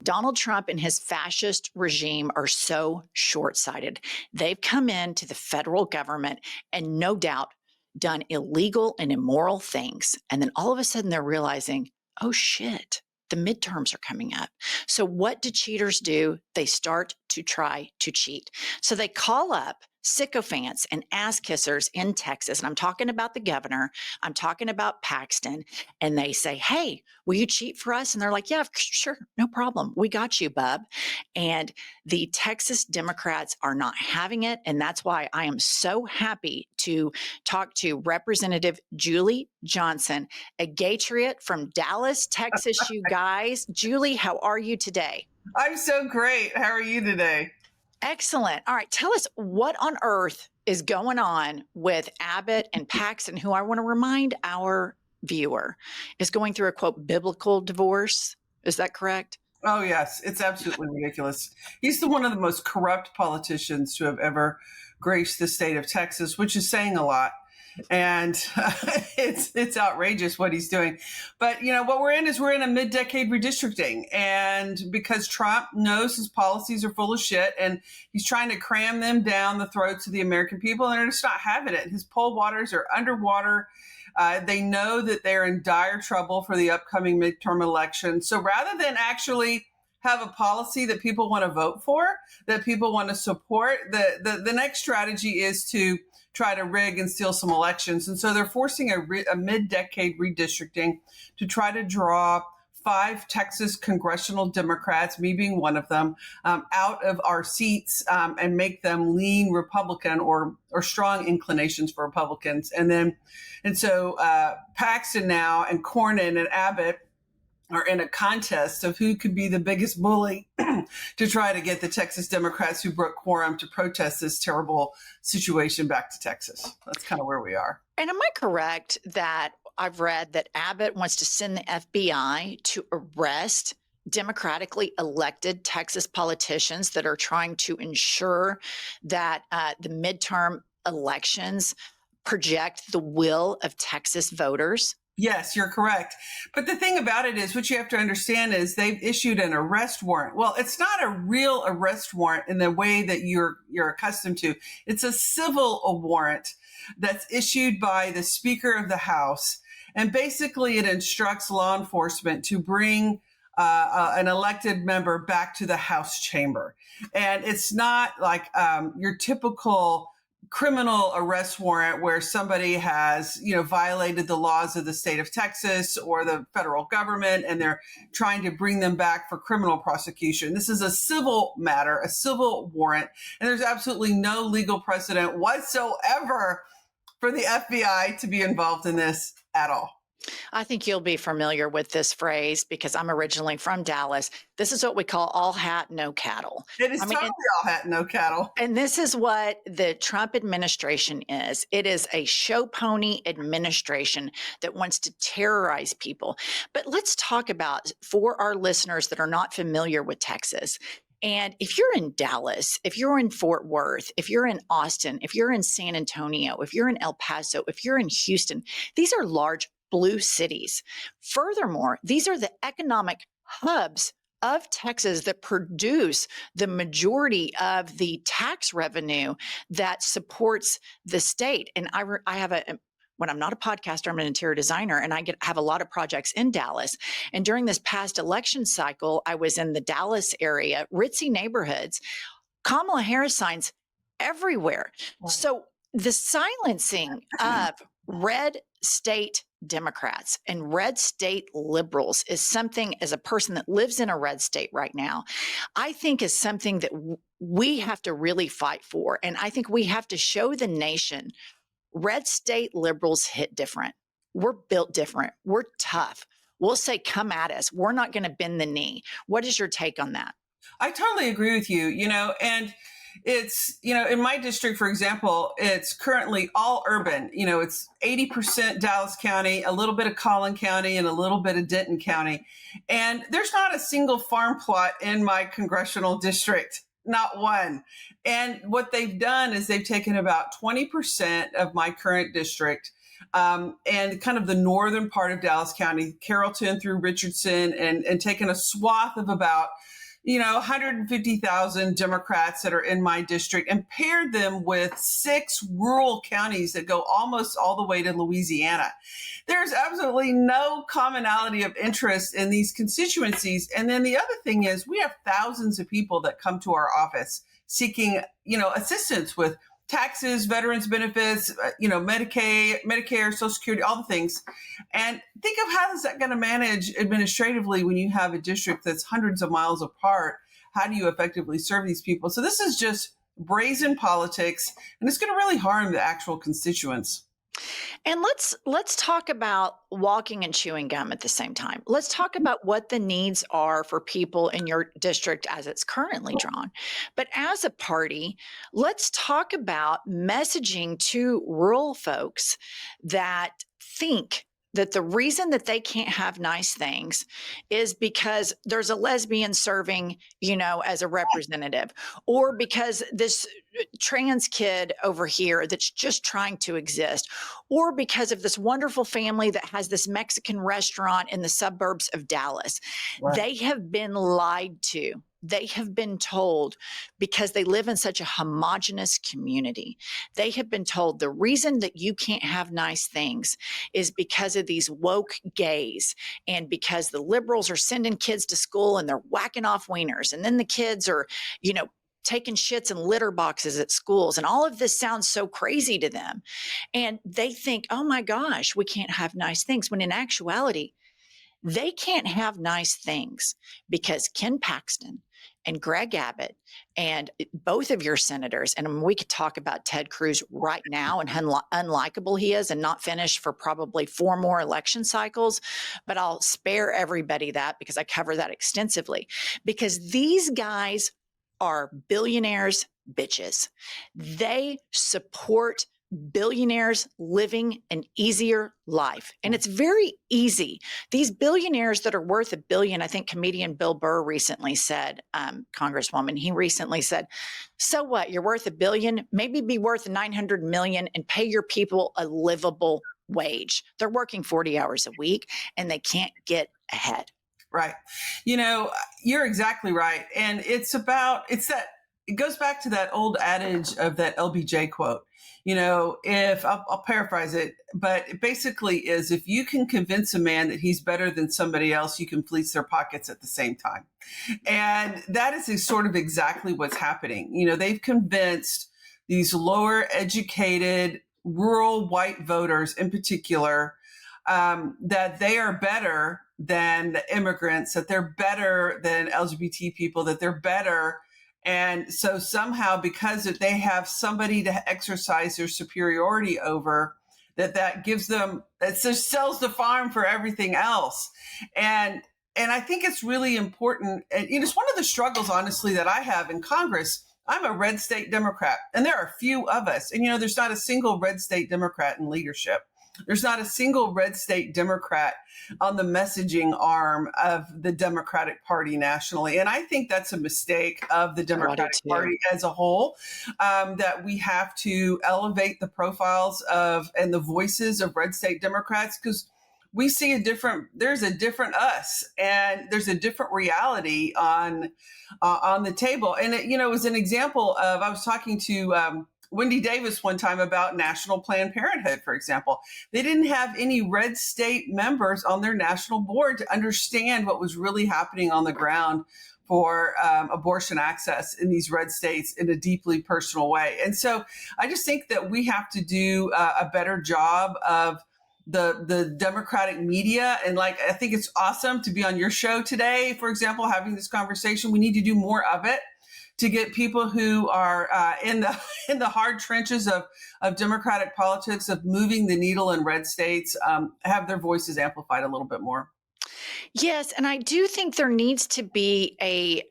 Donald Trump and his fascist regime are so short-sighted. They've come into the federal government and no doubt done illegal and immoral things. And then all of a sudden they're realizing, oh shit, the midterms are coming up. So what do cheaters do? They start to try to cheat. So they call up sycophants and ass kissers in Texas. And I'm talking about the governor. I'm talking about Paxton. And they say, hey, will you cheat for us? And they're like, yeah, sure. No problem. We got you, bub. And the Texas Democrats are not having it. And that's why I am so happy to talk to Representative Julie Johnson, a Gatriot from Dallas, Texas, you guys. Julie, how are you today? I'm so great. How are you today? Excellent. All right. Tell us what on earth is going on with Abbott and Paxton, who I want to remind our viewer is going through a quote biblical divorce. Is that correct? Oh, yes. It's absolutely ridiculous. He's one of the most corrupt politicians to have ever graced the state of Texas, which is saying a lot. And it's outrageous what he's doing. But, you know, what we're in a mid-decade redistricting. And because Trump knows his policies are full of shit and he's trying to cram them down the throats of the American people, and they're just not having it. His poll waters are underwater. They know that they're in dire trouble for the upcoming midterm election. So rather than actually have a policy that people want to vote for, that people want to support, the next strategy is to try to rig and steal some elections. And so they're forcing a mid-decade redistricting to try to draw 5 Texas congressional Democrats, me being one of them, out of our seats and make them lean Republican or strong inclinations for Republicans. And so Paxton now and Cornyn and Abbott are in a contest of who could be the biggest bully to try to get the Texas Democrats who broke quorum to protest this terrible situation back to Texas. That's kind of where we are. And am I correct that I've read that Abbott wants to send the FBI to arrest democratically elected Texas politicians that are trying to ensure that the midterm elections project the will of Texas voters? Yes, you're correct. But the thing about it is, what you have to understand is they've issued an arrest warrant. Well, it's not a real arrest warrant in the way that you're accustomed to. It's a civil warrant that's issued by the Speaker of the House. And basically it instructs law enforcement to bring an elected member back to the House chamber. And it's not like your typical criminal arrest warrant where somebody has, violated the laws of the state of Texas or the federal government, and they're trying to bring them back for criminal prosecution. This is a civil matter, a civil warrant, and there's absolutely no legal precedent whatsoever for the FBI to be involved in this at all. I think you'll be familiar with this phrase because I'm originally from Dallas. This is what we call all hat, no cattle. It is totally all hat, no cattle. And this is what the Trump administration is. It is a show pony administration that wants to terrorize people. But let's talk about, for our listeners that are not familiar with Texas, and if you're in Dallas, if you're in Fort Worth, if you're in Austin, if you're in San Antonio, if you're in El Paso, if you're in Houston, these are large blue cities. Furthermore, these are the economic hubs of Texas that produce the majority of the tax revenue that supports the state. And I have when I'm not a podcaster, I'm an interior designer, and I have a lot of projects in Dallas. And during this past election cycle, I was in the Dallas area, ritzy neighborhoods, Kamala Harris signs everywhere. So the silencing of red state Democrats and red state liberals is something, as a person that lives in a red state right now, I think is something that we have to really fight for. And I think we have to show the nation red state liberals hit different. We're built different. We're tough. We'll say, come at us. We're not going to bend the knee. What is your take on that? I totally agree with you, and it's, in my district, for example, it's currently all urban. It's 80% Dallas County, a little bit of Collin County, and a little bit of Denton County. And there's not a single farm plot in my congressional district, not one. And what they've done is they've taken about 20% of my current district and kind of the northern part of Dallas County, Carrollton through Richardson, and taken a swath of about 150,000 Democrats that are in my district and paired them with 6 rural counties that go almost all the way to Louisiana. There's absolutely no commonality of interest in these constituencies. And then the other thing is we have thousands of people that come to our office seeking, assistance with taxes, veterans benefits, Medicaid, Medicare, Social Security, all the things. And think of how is that going to manage administratively when you have a district that's hundreds of miles apart? How do you effectively serve these people? So this is just brazen politics, and it's going to really harm the actual constituents. And let's talk about walking and chewing gum at the same time. Let's talk about what the needs are for people in your district as it's currently drawn. But as a party, let's talk about messaging to rural folks that think that the reason that they can't have nice things is because there's a lesbian serving, as a representative, or because this trans kid over here that's just trying to exist, or because of this wonderful family that has this Mexican restaurant in the suburbs of Dallas. Right. They have been lied to. They have been told, because they live in such a homogenous community, they have been told the reason that you can't have nice things is because of these woke gays, and because the liberals are sending kids to school and they're whacking off wieners, and then the kids are, taking shits in litter boxes at schools. And all of this sounds so crazy to them. And they think, oh my gosh, we can't have nice things. When in actuality, they can't have nice things because Ken Paxton and Greg Abbott and both of your senators, and we could talk about Ted Cruz right now and how unlikable he is and not finish for probably 4 more election cycles, but I'll spare everybody that because I cover that extensively, because these guys are billionaires' bitches. They support billionaires living an easier life. And it's very easy. These billionaires that are worth $1 billion, I think comedian Bill Burr recently said, Congresswoman, he recently said, so what, you're worth $1 billion, maybe be worth 900 million and pay your people a livable wage. They're working 40 hours a week and they can't get ahead. Right. You're exactly right. And it goes back to that old adage of that LBJ quote. If I'll paraphrase it, but it basically is, if you can convince a man that he's better than somebody else, you can fleece their pockets at the same time. And that is sort of exactly what's happening. They've convinced these lower educated rural white voters in particular that they are better than the immigrants, that they're better than LGBT people, that they're better. And so somehow, because they have somebody to exercise their superiority over, that gives them, it just sells the farm for everything else. And I think it's really important. And it's one of the struggles, honestly, that I have in Congress. I'm a red state Democrat, and there are a few of us. And, there's not a single red state Democrat in leadership. There's not a single red state Democrat on the messaging arm of the Democratic Party nationally. And I think that's a mistake of the Democratic Party as a whole, that we have to elevate the profiles and the voices of red state Democrats, because we see there's a different us, and there's a different reality on the table. And it was an example of, I was talking to Wendy Davis one time about National Planned Parenthood, for example. They didn't have any red state members on their national board to understand what was really happening on the ground for abortion access in these red states in a deeply personal way. And so I just think that we have to do a better job of the Democratic media. And I think it's awesome to be on your show today, for example, having this conversation. We need to do more of it to get people who are in the hard trenches of Democratic politics, of moving the needle in red states, have their voices amplified a little bit more. Yes, and I do think there needs to be a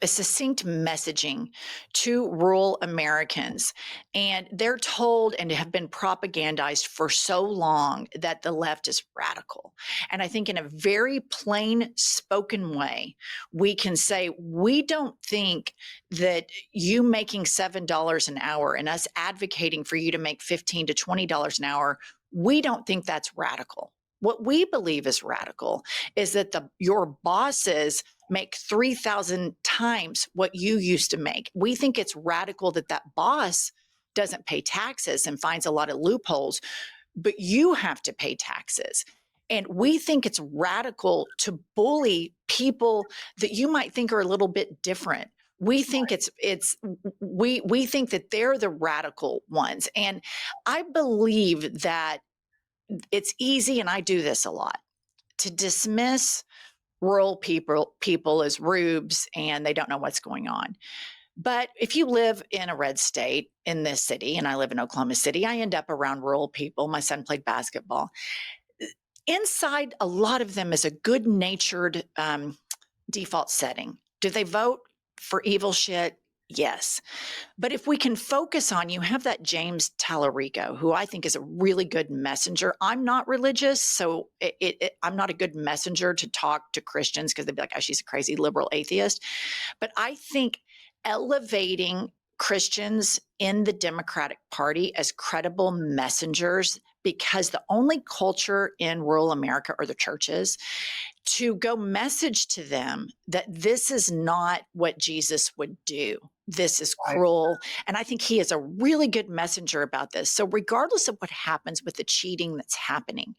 succinct messaging to rural Americans. And they're told and have been propagandized for so long that the left is radical. And I think in a very plain spoken way, we can say, we don't think that you making $7 an hour and us advocating for you to make $15 to $20 an hour, we don't think that's radical. What we believe is radical is that your bosses make 3,000 times what you used to make. We think it's radical that that boss doesn't pay taxes and finds a lot of loopholes, but you have to pay taxes. And we think it's radical to bully people that you might think are a little bit different. We think we think that they're the radical ones. And I believe that it's easy, and I do this a lot, to dismiss rural people as rubes and they don't know what's going on. But if you live in a red state in this city, and I live in Oklahoma City, I end up around rural people. My son played basketball. Inside, a lot of them is a good natured default setting. Do they vote for evil shit? Yes. But if we can focus on, you have that James Tallarico, who I think is a really good messenger. I'm not religious, so I'm not a good messenger to talk to Christians because they'd be like, oh, she's a crazy liberal atheist. But I think elevating Christians in the Democratic Party as credible messengers, because the only culture in rural America are the churches, to go message to them that this is not what Jesus would do. This is cruel. And I think he is a really good messenger about this. So regardless of what happens with the cheating that's happening,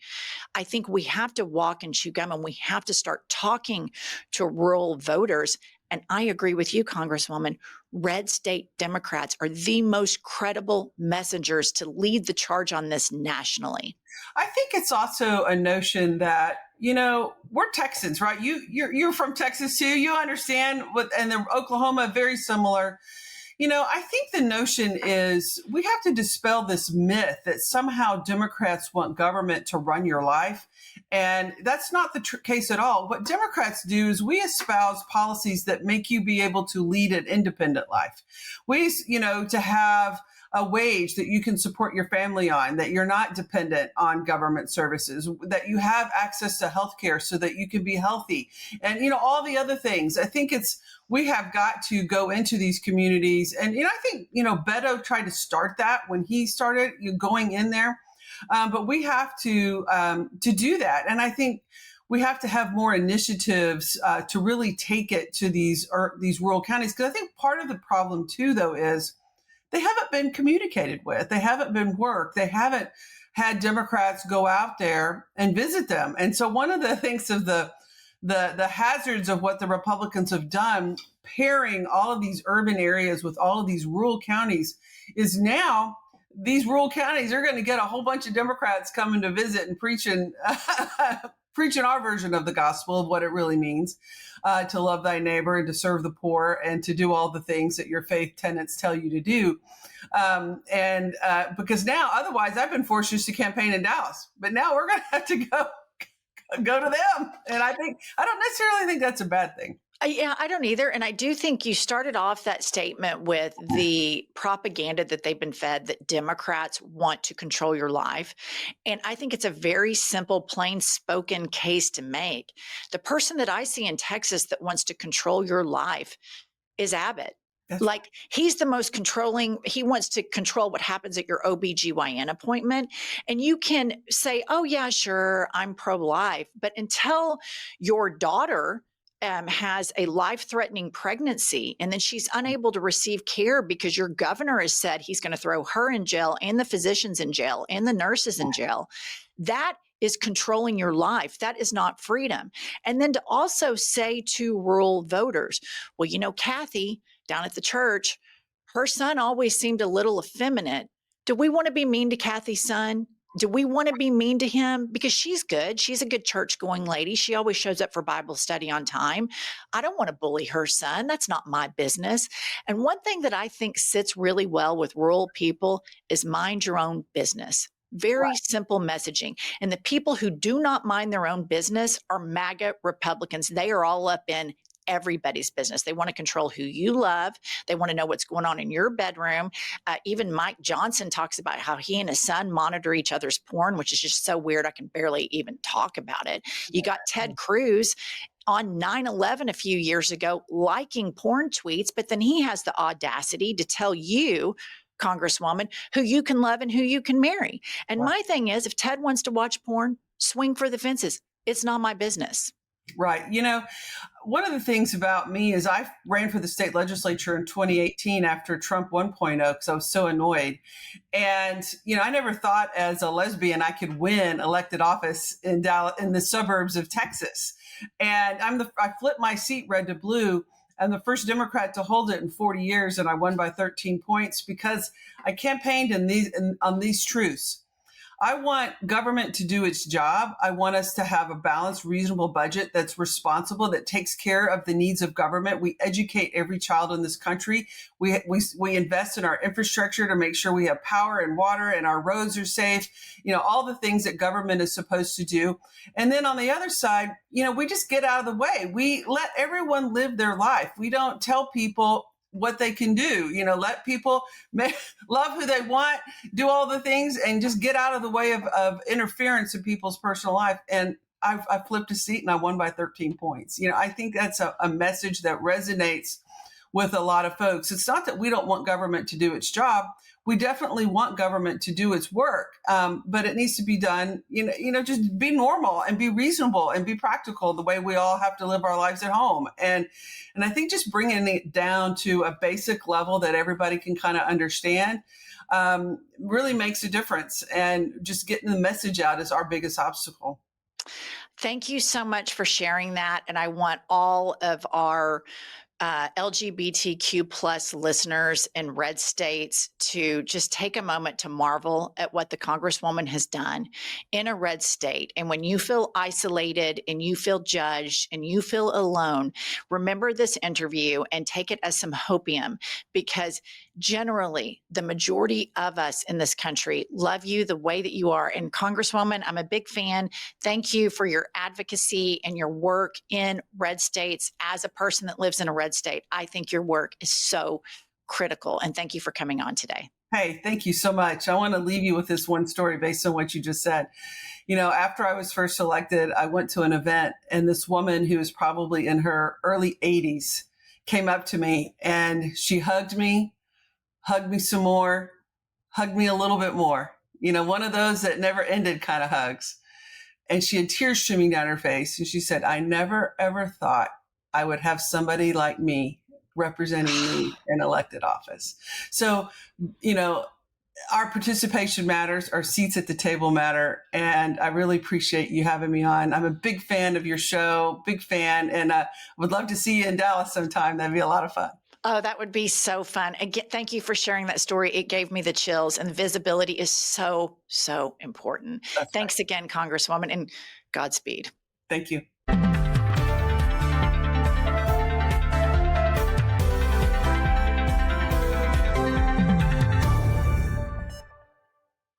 I think we have to walk and chew gum, and we have to start talking to rural voters. And I agree with you, Congresswoman. Red state Democrats are the most credible messengers to lead the charge on this nationally. I think it's also a notion that, we're Texans, right? You're from Texas too. You understand and then Oklahoma, very similar. I think the notion is we have to dispel this myth that somehow Democrats want government to run your life. And that's not the case at all. What Democrats do is we espouse policies that make you be able to lead an independent life. To have a wage that you can support your family on, that you're not dependent on government services, that you have access to health care so that you can be healthy, and, all the other things. I think we have got to go into these communities. And, I think, Beto tried to start that when he started going in there. But we have to do that. And I think we have to have more initiatives to really take it to these rural counties. Because I think part of the problem, too, though, is they haven't been communicated with. They haven't been worked. They haven't had Democrats go out there and visit them. And so one of the things of the hazards of what the Republicans have done, pairing all of these urban areas with all of these rural counties, is now these rural counties are going to get a whole bunch of Democrats coming to visit and preaching our version of the gospel of what it really means to love thy neighbor and to serve the poor and to do all the things that your faith tenets tell you to do. Because now, otherwise, I've been forced to campaign in Dallas, but now we're going to have to go to them. And I don't necessarily think that's a bad thing. Yeah, I don't either. And I do think you started off that statement with the propaganda that they've been fed that Democrats want to control your life. And I think it's a very simple, plain spoken case to make. The person that I see in Texas that wants to control your life is Abbott. Like, he's the most controlling. He wants to control what happens at your OBGYN appointment. And you can say, oh, yeah, sure, I'm pro-life. But until your daughter has a life-threatening pregnancy, and then she's unable to receive care because your governor has said he's going to throw her in jail and the physicians in jail and the nurses in jail, that is controlling your life. That is not freedom. And then to also say to rural voters, well, Kathy down at the church, her son always seemed a little effeminate. Do we want to be mean to Kathy's son? Do we want to be mean to him? Because she's good. She's a good church going lady. She always shows up for Bible study on time. I don't want to bully her son. That's not my business. And one thing that I think sits really well with rural people is mind your own business. Very simple messaging. And the people who do not mind their own business are MAGA Republicans. They are all up in everybody's business. They want to control who you love. They want to know what's going on in your bedroom. Even Mike Johnson talks about how he and his son monitor each other's porn, which is just so weird. I can barely even talk about it. You got Ted Cruz on 9/11 a few years ago liking porn tweets, but then he has the audacity to tell you, Congresswoman, who you can love and who you can marry. And my thing is, if Ted wants to watch porn, swing for the fences. It's not my business. Right. one of the things about me is I ran for the state legislature in 2018 after Trump 1.0 because I was so annoyed. And, I never thought as a lesbian I could win elected office in Dallas, in the suburbs of Texas. And I flipped my seat red to blue. I'm the first Democrat to hold it in 40 years, and I won by 13 points because I campaigned on these truths. I want government to do its job. I want us to have a balanced, reasonable budget that's responsible, that takes care of the needs of government. We educate every child in this country. We invest in our infrastructure to make sure we have power and water and our roads are safe, all the things that government is supposed to do. And then on the other side, we just get out of the way. We let everyone live their life. We don't tell people what they can do, let people love who they want, do all the things, and just get out of the way of interference in people's personal life. And I flipped a seat and I won by 13 points. I think that's a message that resonates with a lot of folks. It's not that we don't want government to do its job. We definitely want government to do its work, but it needs to be done, just be normal and be reasonable and be practical the way we all have to live our lives at home. And I think just bringing it down to a basic level that everybody can kind of understand really makes a difference. And just getting the message out is our biggest obstacle. Thank you so much for sharing that. And I want all of our LGBTQ plus listeners in red states to just take a moment to marvel at what the Congresswoman has done in a red state. And when you feel isolated and you feel judged and you feel alone, remember this interview and take it as some hopium, because generally the majority of us in this country love you the way that you are. And Congresswoman, I'm a big fan. Thank you for your advocacy and your work in red states. As a person that lives in a red state, I think your work is so critical. And thank you for coming on today. Hey, thank you so much. I want to leave you with this one story based on what you just said. After I was first elected, I went to an event, and this woman who was probably in her early 80s came up to me and she hugged me some more, hugged me a little bit more, one of those that never ended kind of hugs. And she had tears streaming down her face. And she said, I never, ever thought I would have somebody like me representing me in elected office. So, our participation matters, our seats at the table matter. And I really appreciate you having me on. I'm a big fan of your show, big fan. And I would love to see you in Dallas sometime. That'd be a lot of fun. Oh, that would be so fun. Again, thank you for sharing that story. It gave me the chills, and visibility is so, so important. Thanks again, Congresswoman, and Godspeed. Thank you.